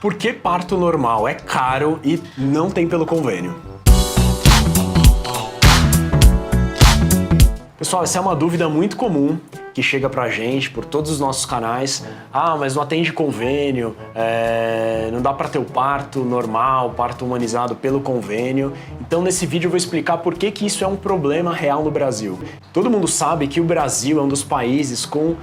Por que parto normal é caro e não tem pelo convênio? Pessoal, essa é uma dúvida muito comum que chega pra gente por todos os nossos canais. Ah, mas não atende convênio, não dá pra ter o parto normal, parto humanizado pelo convênio. Então nesse vídeo eu vou explicar por que isso é um problema real no Brasil. Todo mundo sabe que o Brasil é um dos países com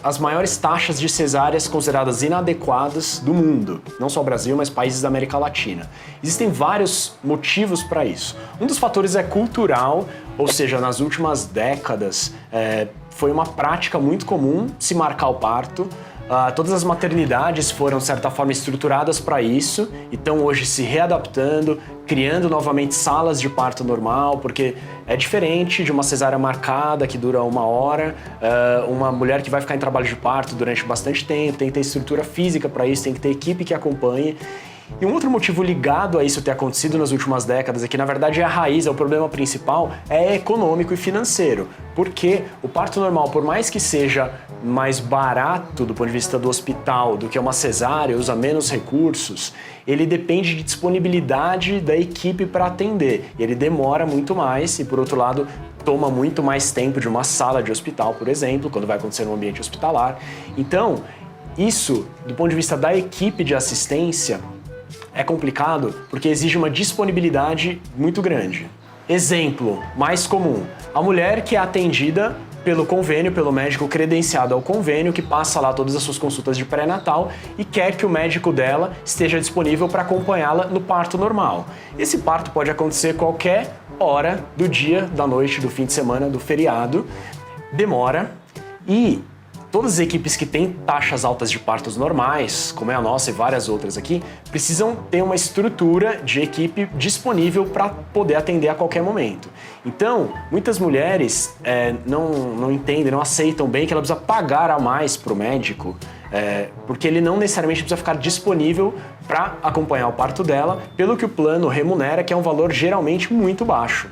as maiores taxas de cesáreas consideradas inadequadas do mundo. Não só o Brasil, mas países da América Latina. Existem vários motivos para isso. Um dos fatores é cultural, ou seja, nas últimas décadas foi uma prática muito comum se marcar o parto. Todas as maternidades foram, de certa forma, estruturadas para isso, e estão hoje se readaptando, criando novamente salas de parto normal, porque é diferente de uma cesárea marcada que dura 1 hora, uma mulher que vai ficar em trabalho de parto durante bastante tempo, tem que ter estrutura física para isso, tem que ter equipe que acompanhe. E um outro motivo ligado a isso ter acontecido nas últimas décadas, é que na verdade é a raiz, é o problema principal, é econômico e financeiro. Porque o parto normal, por mais que seja mais barato do ponto de vista do hospital do que uma cesárea, usa menos recursos, ele depende de disponibilidade da equipe para atender. E ele demora muito mais e, por outro lado, toma muito mais tempo de uma sala de hospital, por exemplo, quando vai acontecer no ambiente hospitalar. Então, isso, do ponto de vista da equipe de assistência, é complicado porque exige uma disponibilidade muito grande. Exemplo mais comum, a mulher que é atendida pelo convênio, pelo médico credenciado ao convênio, que passa lá todas as suas consultas de pré-natal e quer que o médico dela esteja disponível para acompanhá-la no parto normal. Esse parto pode acontecer qualquer hora do dia, da noite, do fim de semana, do feriado, demora e todas as equipes que têm taxas altas de partos normais, como é a nossa e várias outras aqui, precisam ter uma estrutura de equipe disponível para poder atender a qualquer momento. Então, muitas mulheres não entendem, não aceitam bem que ela precisa pagar a mais para o médico, porque ele não necessariamente precisa ficar disponível para acompanhar o parto dela, pelo que o plano remunera, que é um valor geralmente muito baixo.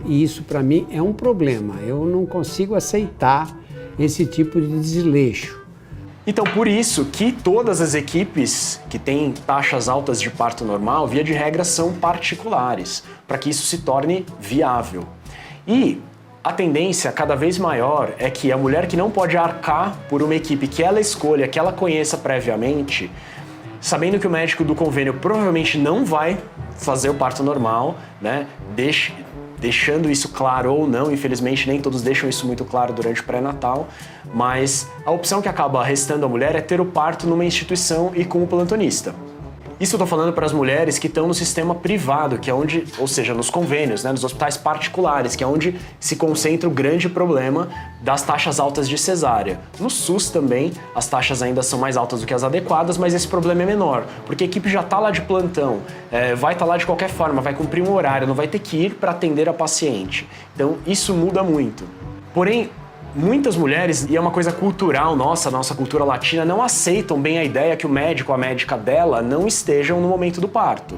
E isso para mim é um problema, eu não consigo aceitar esse tipo de desleixo. Então, por isso que todas as equipes que têm taxas altas de parto normal, via de regra, são particulares, para que isso se torne viável. E a tendência cada vez maior é que a mulher que não pode arcar por uma equipe que ela escolha, que ela conheça previamente, sabendo que o médico do convênio provavelmente não vai fazer o parto normal, né, deixando isso claro ou não, infelizmente nem todos deixam isso muito claro durante o pré-natal, mas a opção que acaba restando à mulher é ter o parto numa instituição e com o plantonista. Isso eu tô falando para as mulheres que estão no sistema privado, que é onde, ou seja, nos convênios, né, nos hospitais particulares, que é onde se concentra o grande problema das taxas altas de cesárea. No SUS também, as taxas ainda são mais altas do que as adequadas, mas esse problema é menor, porque a equipe já está lá de plantão, vai estar lá de qualquer forma, vai cumprir um horário, não vai ter que ir para atender a paciente. Então, isso muda muito. Porém, muitas mulheres, e é uma coisa cultural nossa cultura latina, não aceitam bem a ideia que o médico ou a médica dela não estejam no momento do parto.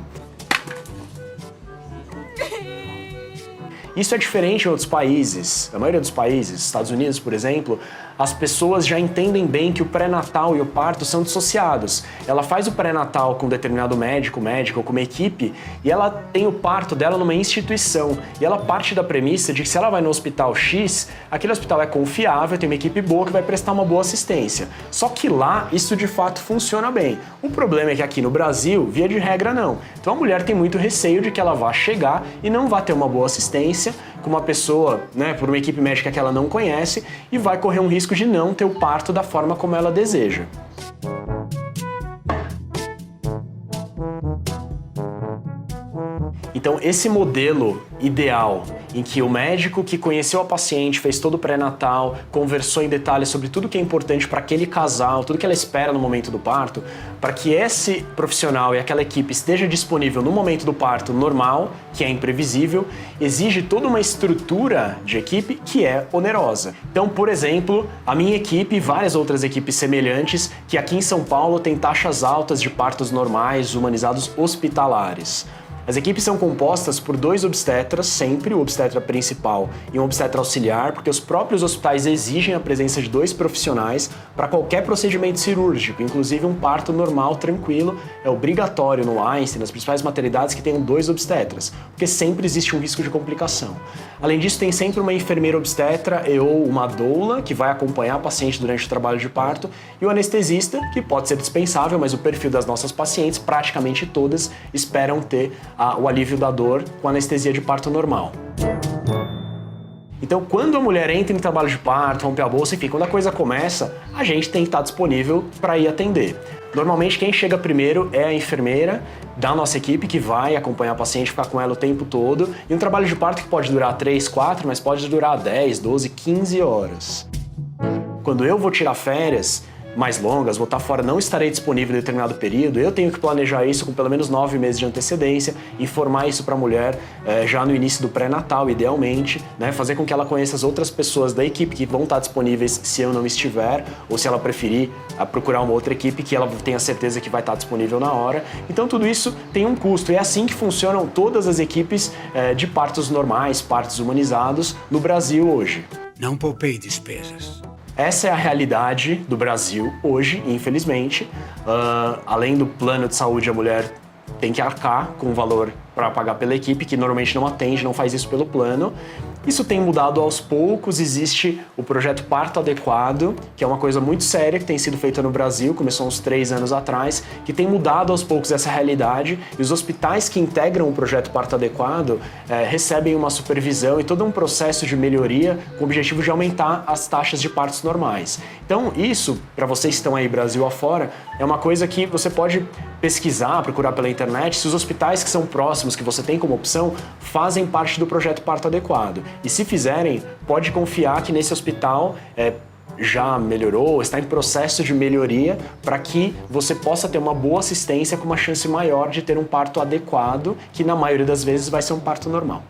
Isso é diferente em outros países. Na maioria dos países, Estados Unidos, por exemplo, as pessoas já entendem bem que o pré-natal e o parto são dissociados. Ela faz o pré-natal com um determinado médico ou com uma equipe e ela tem o parto dela numa instituição. E ela parte da premissa de que se ela vai no hospital X, aquele hospital é confiável, tem uma equipe boa que vai prestar uma boa assistência. Só que lá isso de fato funciona bem. O problema é que aqui no Brasil, via de regra, não. Então a mulher tem muito receio de que ela vá chegar e não vá ter uma boa assistência com uma pessoa, né, por uma equipe médica que ela não conhece e vai correr um risco de não ter o parto da forma como ela deseja. Então, esse modelo ideal em que o médico que conheceu a paciente, fez todo o pré-natal, conversou em detalhes sobre tudo que é importante para aquele casal, tudo que ela espera no momento do parto, para que esse profissional e aquela equipe esteja disponível no momento do parto normal, que é imprevisível, exige toda uma estrutura de equipe que é onerosa. Então, por exemplo, a minha equipe e várias outras equipes semelhantes que aqui em São Paulo têm taxas altas de partos normais, humanizados, hospitalares. As equipes são compostas por 2 obstetras, sempre, o obstetra principal e um obstetra auxiliar, porque os próprios hospitais exigem a presença de 2 profissionais para qualquer procedimento cirúrgico, inclusive um parto normal, tranquilo, é obrigatório no Einstein, nas principais maternidades que tenham 2 obstetras, porque sempre existe um risco de complicação. Além disso, tem sempre uma enfermeira obstetra ou uma doula que vai acompanhar a paciente durante o trabalho de parto e o anestesista, que pode ser dispensável, mas o perfil das nossas pacientes, praticamente todas, esperam ter o alívio da dor com anestesia de parto normal. Então, quando a mulher entra em trabalho de parto, rompe a bolsa, enfim, quando a coisa começa, a gente tem que estar disponível para ir atender. Normalmente, quem chega primeiro é a enfermeira da nossa equipe, que vai acompanhar a paciente, ficar com ela o tempo todo, e um trabalho de parto que pode durar 3, 4, mas pode durar 10, 12, 15 horas. Quando eu vou tirar férias mais longas, vou estar fora, não estarei disponível em determinado período, eu tenho que planejar isso com pelo menos 9 meses de antecedência, informar isso para a mulher já no início do pré-natal, idealmente, né, fazer com que ela conheça as outras pessoas da equipe que vão estar disponíveis se eu não estiver, ou se ela preferir procurar uma outra equipe que ela tenha certeza que vai estar disponível na hora. Então tudo isso tem um custo, e é assim que funcionam todas as equipes de partos normais, partos humanizados no Brasil hoje. Não poupei despesas. Essa é a realidade do Brasil hoje, infelizmente. Além do plano de saúde, a mulher tem que arcar com o valor para pagar pela equipe, que normalmente não atende, não faz isso pelo plano. Isso tem mudado aos poucos, existe o projeto Parto Adequado, que é uma coisa muito séria que tem sido feita no Brasil, começou uns 3 anos atrás, que tem mudado aos poucos essa realidade, e os hospitais que integram o projeto Parto Adequado recebem uma supervisão e todo um processo de melhoria com o objetivo de aumentar as taxas de partos normais. Então isso, para vocês que estão aí Brasil afora, é uma coisa que você pode pesquisar, procurar pela internet, se os hospitais que são próximos, que você tem como opção, fazem parte do projeto Parto Adequado. E se fizerem, pode confiar que nesse hospital já melhorou, está em processo de melhoria para que você possa ter uma boa assistência com uma chance maior de ter um parto adequado, que na maioria das vezes vai ser um parto normal.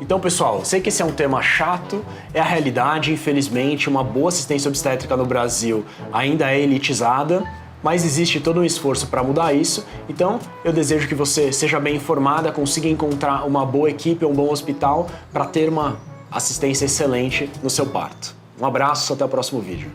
Então, pessoal, sei que esse é um tema chato, é a realidade, infelizmente, uma boa assistência obstétrica no Brasil ainda é elitizada, mas existe todo um esforço para mudar isso, então eu desejo que você seja bem informada, consiga encontrar uma boa equipe, um bom hospital para ter uma assistência excelente no seu parto. Um abraço, até o próximo vídeo.